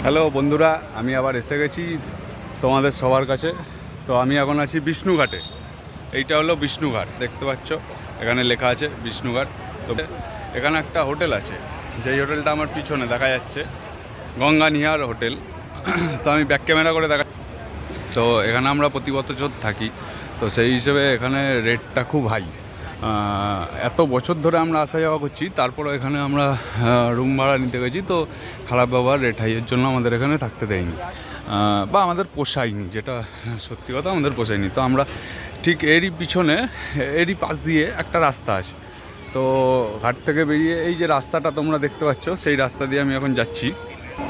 Hello বন্ধুরা, আমি আবার এসে গেছি তোমাদের সবার কাছে। তো আমি এখন আছি বিষ্ণুঘাটে। এইটা হলো বিষ্ণুঘাট, দেখতে পাচ্ছ এখানে লেখা আছে বিষ্ণুঘাট। তো এখানে একটা হোটেল আছে, যেই হোটেলটা আমার পিছনে দেখা যাচ্ছে, গঙ্গানিহার হোটেল। তো আমি ব্যাক ক্যামেরা করে দেখা, তো এখানে আমরা প্রতি বছর থাকি। তো সেই হিসেবে এখানে রেটটা খুব হাই। এত বছর ধরে আমরা আসা যাওয়া করছি, তারপরে এখানে আমরা রুম ভাড়া নিতে গেছি। তো খারাপ ব্যবহার, রেট হাইয়ের জন্য আমাদের এখানে থাকতে দেয়নি, বা আমাদের পোষায়নি, যেটা সত্যি কথা, আমাদের পোষায়নি। তো আমরা ঠিক এরই পিছনে, এরই পাশ দিয়ে একটা রাস্তা আছে। তো ঘাট থেকে বেরিয়ে এই যে রাস্তাটা তোমরা দেখতে পাচ্ছ, সেই রাস্তা দিয়ে আমি এখন যাচ্ছি।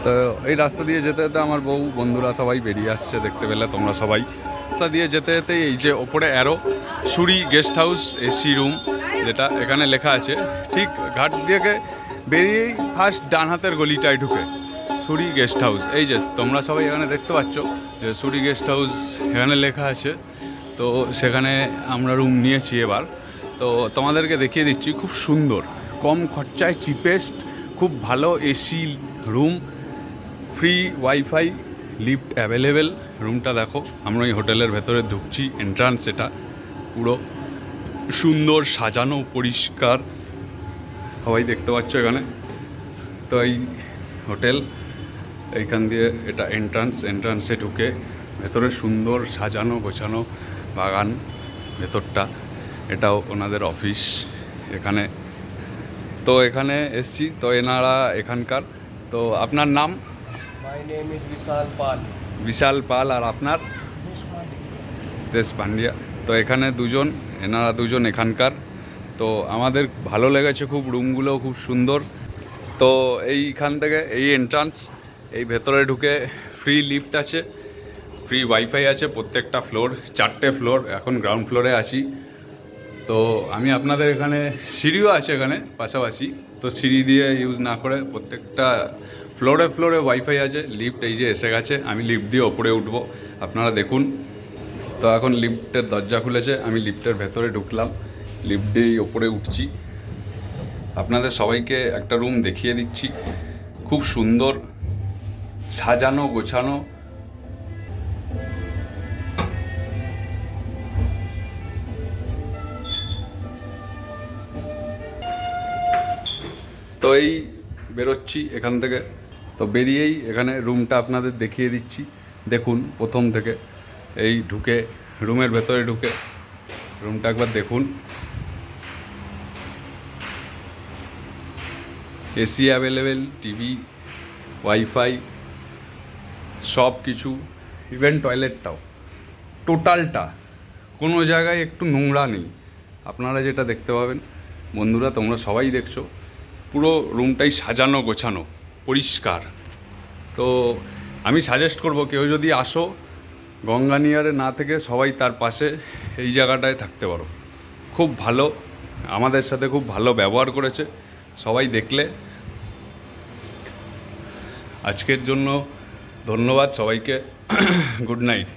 তো এই রাস্তা দিয়ে যেতে যেতে আমার বউ বন্ধুরা সবাই বেরিয়ে আসছে, দেখতে পেলে তোমরা সবাই। রাস্তা দিয়ে যেতে যেতে এই যে ওপরে অ্যারো, সুরি গেস্ট হাউস এসি রুম, যেটা এখানে লেখা আছে, ঠিক ঘাট দিয়ে বেরিয়েই ফার্স্ট ডান হাতের গলিটায় ঢুকে সুরি গেস্ট হাউস। এই যে তোমরা সবাই এখানে দেখতে পাচ্ছ যে সুরি গেস্ট হাউস এখানে লেখা আছে। তো সেখানে আমরা রুম নিয়েছি এবার। তো তোমাদেরকে দেখিয়ে দিচ্ছি, খুব সুন্দর, কম খরচায় চিপেস্ট, খুব ভালো AC room, free wifi, lift available. রুমটা দেখো, আমরা এই হোটেলের ভেতরে ঢুকছি, এন্ট্রান্স এটা পুরো সুন্দর সাজানো, পরিষ্কার, সবাই দেখতে পাচ্ছ এখানে। তো এই হোটেল, এইখান দিয়ে এটা এন্ট্রান্সে ঢুকে ভেতরে সুন্দর সাজানো গোছানো বাগান ভেতরটা। এটাও ওনাদের অফিস এখানে। তো এখানে এসছি, তো এনারা এখানকার। তো আপনার নাম? My name is Vishal Pal. বিশাল পাল। আর আপনার? দেশ পান্ডিয়া। তো এখানে দুজন, এনারা দুজন এখানকার। তো আমাদের ভালো লেগেছে খুব, রুমগুলো খুব সুন্দর। তো এইখান থেকে এই এন্ট্রান্স, এই ভেতরে ঢুকে ফ্রি লিফট আছে, ফ্রি ওয়াইফাই আছে প্রত্যেকটা ফ্লোর, 4টে ফ্লোর, এখন গ্রাউন্ড ফ্লোরে আছি। তো আমি আপনাদের এখানে সিঁড়িও আছে এখানে পাশাপাশি, তো সিঁড়ি দিয়ে ইউজ না করে প্রত্যেকটা ফ্লোরে ফ্লোরে ওয়াইফাই আছে। লিফট এই যে এসে গেছে, আমি লিফট দিয়ে ওপরে উঠবো, আপনারা দেখুন। তো এখন লিফটের দরজা খুলেছে, আমি লিফটের ভেতরে ঢুকলাম, লিফট দিয়েই ওপরে উঠছি। আপনাদের সবাইকে একটা রুম দেখিয়ে দিচ্ছি, খুব সুন্দর সাজানো গোছানো। তো এই বেরোচ্ছি এখান থেকে। তো বেরিয়েই এখানে রুমটা আপনাদের দেখিয়ে দিচ্ছি, দেখুন প্রথম থেকে। এই ঢুকে রুমের ভেতরে ঢুকে রুমটা একবার দেখুন। এসি অ্যাভেলেবেল, টিভি, ওয়াইফাই, সব কিছু, ইভেন টয়লেটটাও, টোটালটা কোনো জায়গায় একটু নোংরা নেই। আপনারা যেটা দেখতে পাবেন, বন্ধুরা তোমরা সবাই দেখছো, পুরো রুমটাই সাজানো গোছানো পরিষ্কার। তো আমি সাজেস্ট করব, কেউ যদি আসো গঙ্গানিয়ারে না থেকে সবাই তার পাশে এই জায়গাটায় থাকতে পারো। খুব ভালো, আমাদের সাথে খুব ভালো ব্যবহার করেছে সবাই, দেখলে। আজকের জন্য ধন্যবাদ সবাইকে। Good night.